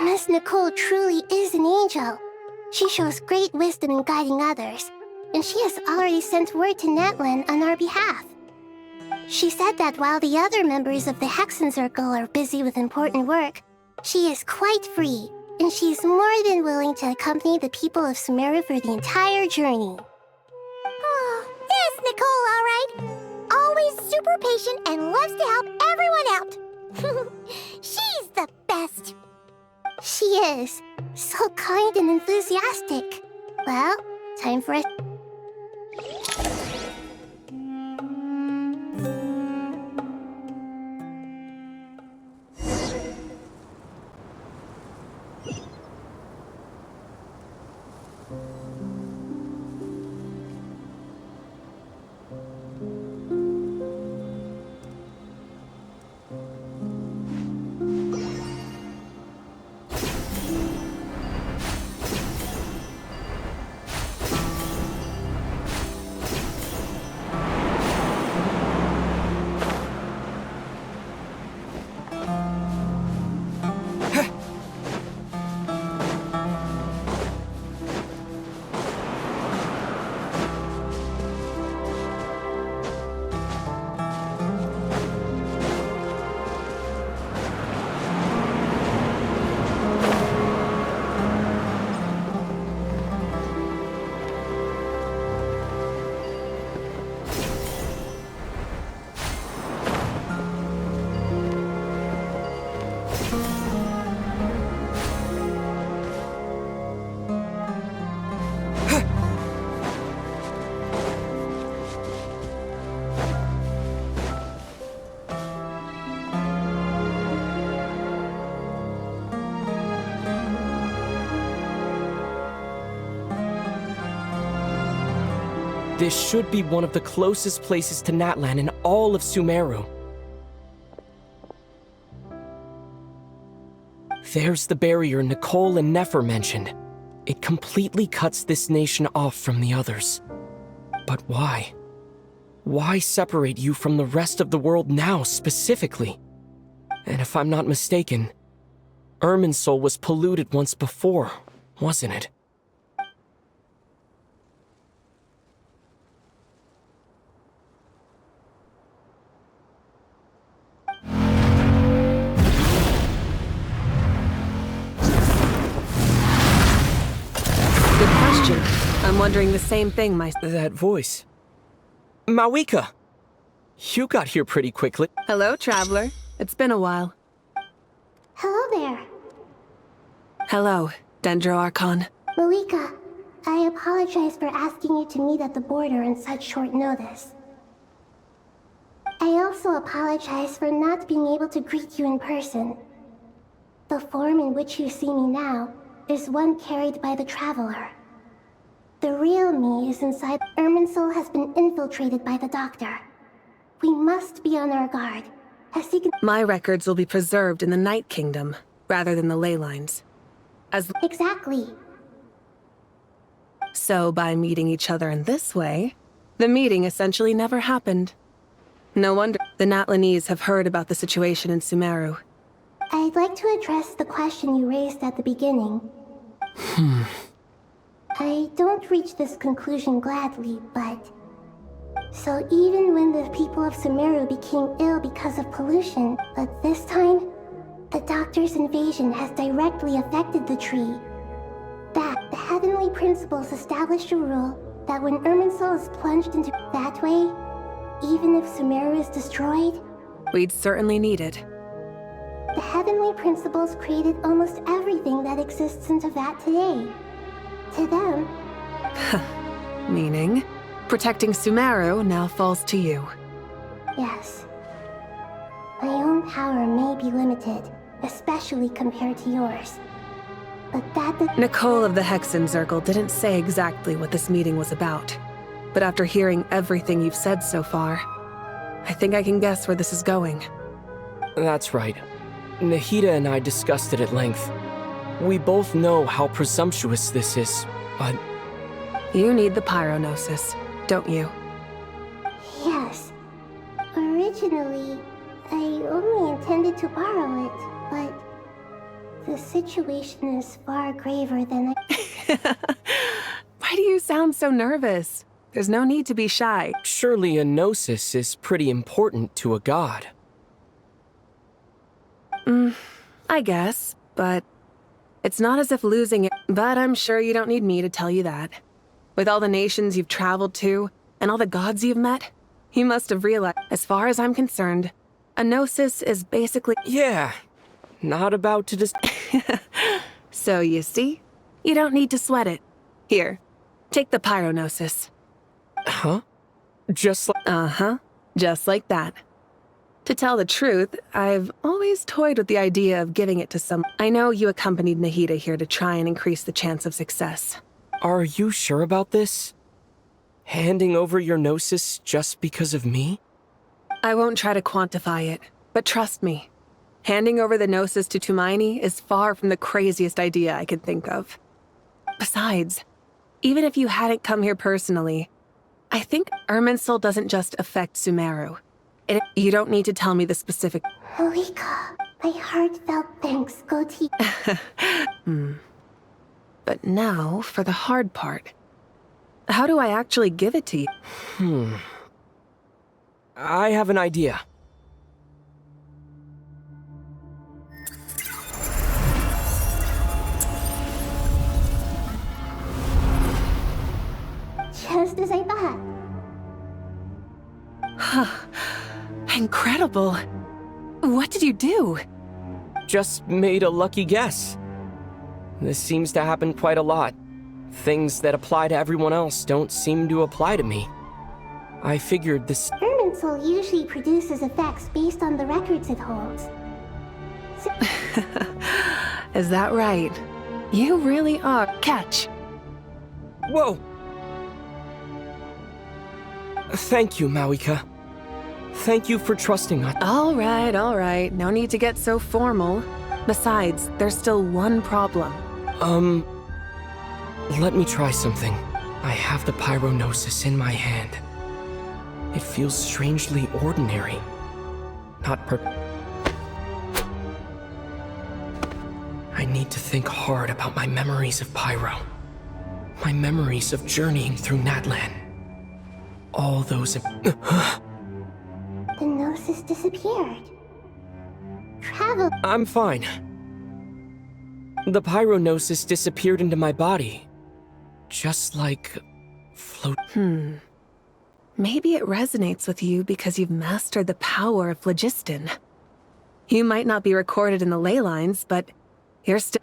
Miss Nicole truly is an angel. She shows great wisdom in guiding others, and she has already sent word to Natlan on our behalf. She said that while the other members of the Hexen Circle are busy with important work, she is quite free, and she's more than willing to accompany the people of Sumeru for the entire journey. Oh, there's Nicole, all right. Always super patient and loves to help everyone out. She's the best. She is. So kind and enthusiastic. Well, time for it. This should be one of the closest places to Natlan in all of Sumeru. There's the barrier Nicole and Nefer mentioned. It completely cuts this nation off from the others. But why? Why separate you from the rest of the world now, specifically? And if I'm not mistaken, Irminsul was polluted once before, wasn't it? Good question. I'm wondering the same thing myself. That voice. Mawika! You got here pretty quickly. Hello, traveler. It's been a while. Hello there. Hello, Dendro Archon. Malika, I apologize for asking you to meet at the border on such short notice. I also apologize for not being able to greet you in person. The form in which you see me now is one carried by the Traveler. The real me is inside. Irminsul has been infiltrated by the Doctor. We must be on our guard, as he can— My records will be preserved in the Night Kingdom, rather than the ley lines. Exactly. So by meeting each other in this way, the meeting essentially never happened. No wonder the Natlanese have heard about the situation in Sumeru. I'd like to address the question you raised at the beginning. I don't reach this conclusion gladly, but... So even when the people of Sumeru became ill because of pollution, but this time, the Doctor's invasion has directly affected the tree. That the heavenly principles established a rule that when Irminsul is plunged into that way, even if Sumeru is destroyed, We'd certainly need it. the heavenly principles created almost everything that exists in Teyvat today. To them, Meaning, protecting Sumeru now falls to you. yes. My own power may be limited, especially compared to yours. But that Nicole of the Hexen Circle didn't say exactly what this meeting was about. But after hearing everything you've said so far, I think I can guess where this is going. That's right. Nahida and I discussed it at length. We both know how presumptuous this is, but... You need the pyronosis, don't you? Yes. Originally, I only intended to borrow it, but the situation is far graver than I... Why do you sound so nervous? There's no need to be shy. Surely a gnosis is pretty important to a god. I guess, but it's not as if losing it. But I'm sure you don't need me to tell you that. With all the nations you've traveled to, and all the gods you've met, you must have realized, as far as I'm concerned, a gnosis is basically... Yeah, not about to just... So you see, you don't need to sweat it. Here, take the pyronosis. Huh? Just like... Uh-huh, just like that. To tell the truth, I've always toyed with the idea of giving it to some... I know you accompanied Nahida here to try and increase the chance of success. Are you sure about this? Handing over your gnosis just because of me? I won't try to quantify it, but trust me. Handing over the gnosis to Tumaini is far from the craziest idea I could think of. Besides, even if you hadn't come here personally, I think Irminsul doesn't just affect Sumeru. You don't need to tell me the specific... Malika, my heartfelt thanks go to you. But now, for the hard part. How do I actually give it to you? I have an idea. Just as I thought. Incredible. What did you do? Just made a lucky guess. This seems to happen quite a lot. Things that apply to everyone else don't seem to apply to me. I figured this... Irminsul usually produces effects based on the records it holds. Is that right? You really are. Catch. Whoa! Thank you, Mawika. Thank you for trusting us. All right. No need to get so formal. Besides, there's still one problem. Let me try something. I have the pyronosis in my hand. It feels strangely ordinary. Not I need to think hard about my memories of Pyro. My memories of journeying through Natlan. All those... The gnosis disappeared. Travel... I'm fine. The pyronosis disappeared into my body. Just like... float... Maybe it resonates with you because you've mastered the power of phlogiston. You might not be recorded in the ley lines, but you're still...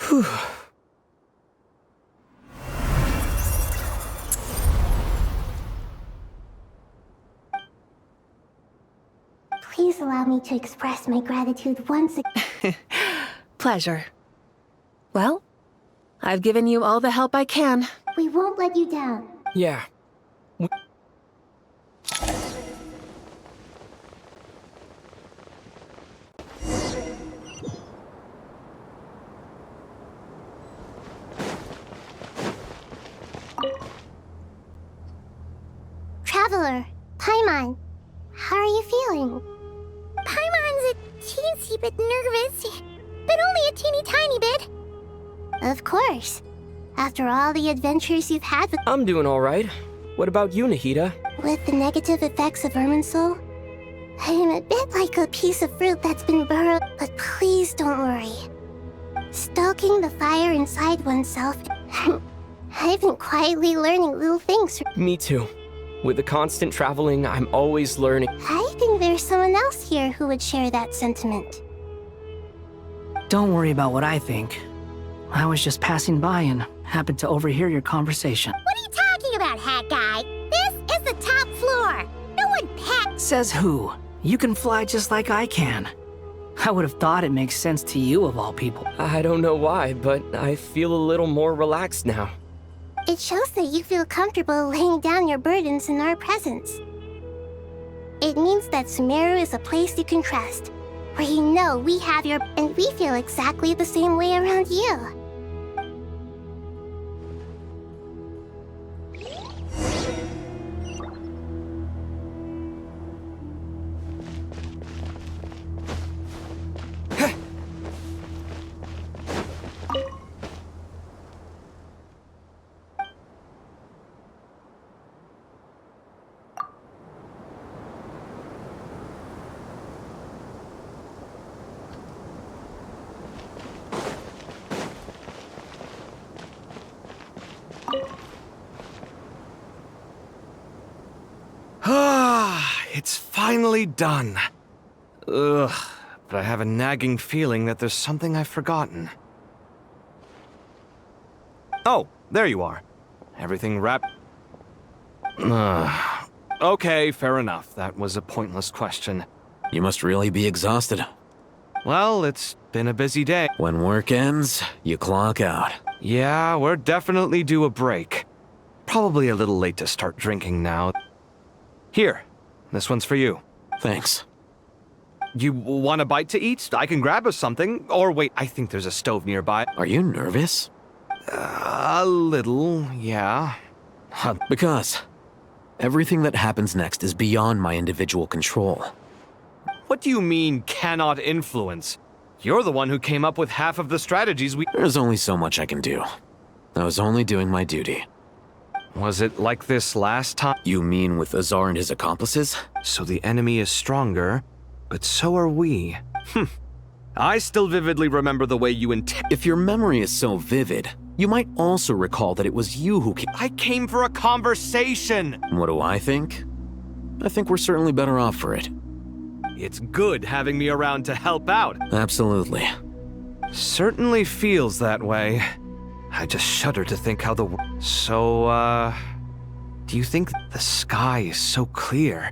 Whew. Please allow me to express my gratitude once again. Pleasure. Well, I've given you all the help I can. We won't let you down. Yeah. Traveler, Paimon, how are you feeling? Paimon's a teensy bit nervous, but only a teeny tiny bit. Of course. After all the adventures you've had with... I'm doing alright. What about you, Nahida? With the negative effects of Irminsul, I am a bit like a piece of fruit that's been burrowed. But please don't worry. Stoking the fire inside oneself... I've been quietly learning little things. Me too. With the constant traveling, I'm always learning. I think there's someone else here who would share that sentiment. Don't worry about what I think. I was just passing by and happened to overhear your conversation. What are you talking about, hat guy? This is the top floor. No one packs. Says who? You can fly just like I can. I would have thought it makes sense to you of all people. I don't know why, but I feel a little more relaxed now. It shows that you feel comfortable laying down your burdens in our presence. It means that Sumeru is a place you can trust, where you know we have your... and we feel exactly the same way around you. finally done. Ugh, but I have a nagging feeling that there's something I've forgotten. Oh, there you are. Everything wrapped... Okay, fair enough. That was a pointless question. You must really be exhausted. Well, it's been a busy day. When work ends, you clock out. Yeah, we're definitely due a break. Probably a little late to start drinking now. Here, this one's for you. Thanks. You want a bite to eat? I can grab us something. Or wait, I think there's a stove nearby. Are you nervous? A little, yeah. Because everything that happens next is beyond my individual control. What do you mean, cannot influence? You're the one who came up with half of the strategies we... There's only so much I can do. I was only doing my duty. Was it like this last time? You mean with Azar and his accomplices? So the enemy is stronger, but so are we. I still vividly remember the way you If your memory is so vivid, you might also recall that it was you who came. I came for a conversation! What do I think? I think we're certainly better off for it. It's good having me around to help out. Absolutely. Certainly feels that way. I just shudder to think how the... So, do you think the sky is so clear?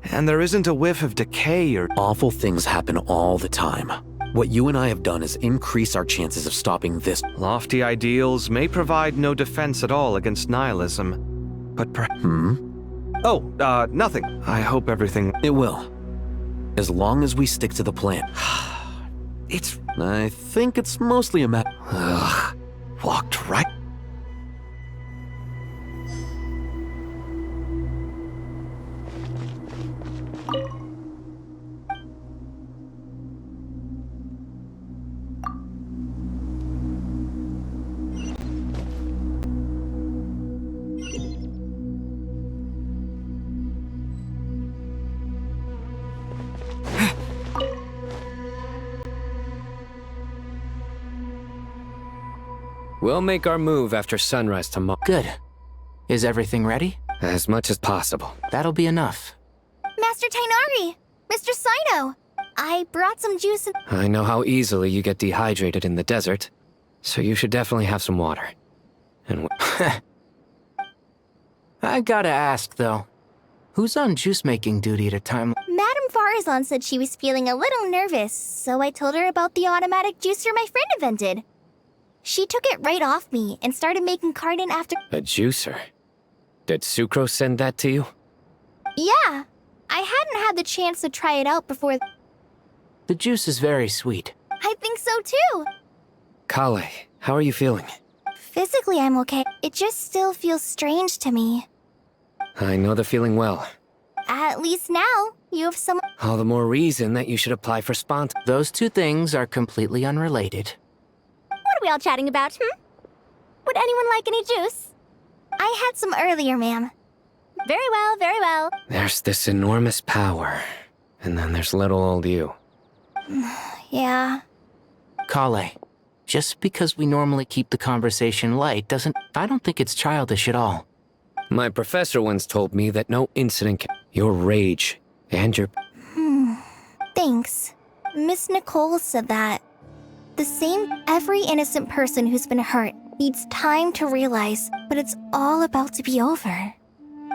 And there isn't a whiff of decay or... Awful things happen all the time. What you and I have done is increase our chances of stopping this. Lofty ideals may provide no defense at all against nihilism, but Oh, nothing. I hope everything... It will. As long as we stick to the plan. It's... I think it's mostly a matter... Ugh. Walked right... We'll make our move after sunrise tomorrow. Good. Is everything ready? As much as possible. That'll be enough. Master Tainari! Mr. Sino! I brought some juice and... I know how easily you get dehydrated in the desert, so you should definitely have some water. And I gotta ask, though. Who's on juice-making duty at a time? Madame Farazan said she was feeling a little nervous, so I told her about the automatic juicer my friend invented. She took it right off me and started making Cardin after... a juicer? Did Sucrose send that to you? Yeah. I hadn't had the chance to try it out before... The juice is very sweet. I think so too. Kale, how are you feeling? Physically, I'm okay. It just still feels strange to me. I know the feeling well. At least now, you have some... All the more reason that you should apply for spont. Those two things are completely unrelated. What are we all chatting about, Would anyone like any juice? I had some earlier, ma'am. Very well, very well. There's this enormous power, and then there's little old you. Yeah. Kale, just because we normally keep the conversation light doesn't... I don't think it's childish at all. My professor once told me that no incident can... Your rage and your... Thanks. Miss Nicole said that. The same every innocent person who's been hurt needs time to realize, but it's all about to be over.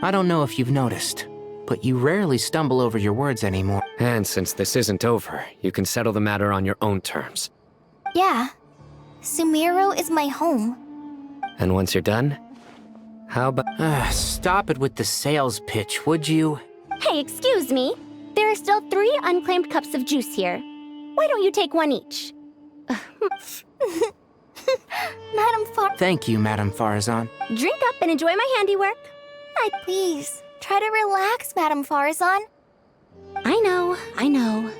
I don't know if you've noticed, but you rarely stumble over your words anymore. And since this isn't over, you can settle the matter on your own terms. Yeah. Sumiro is my home. And once you're done, how about... Stop it with the sales pitch, would you? Hey, excuse me. There are still 3 unclaimed cups of juice here. Why don't you take one each? Madame Thank you, Madame Farazan. Drink up and enjoy my handiwork. Please, try to relax, Madame Farazan. I know, I know.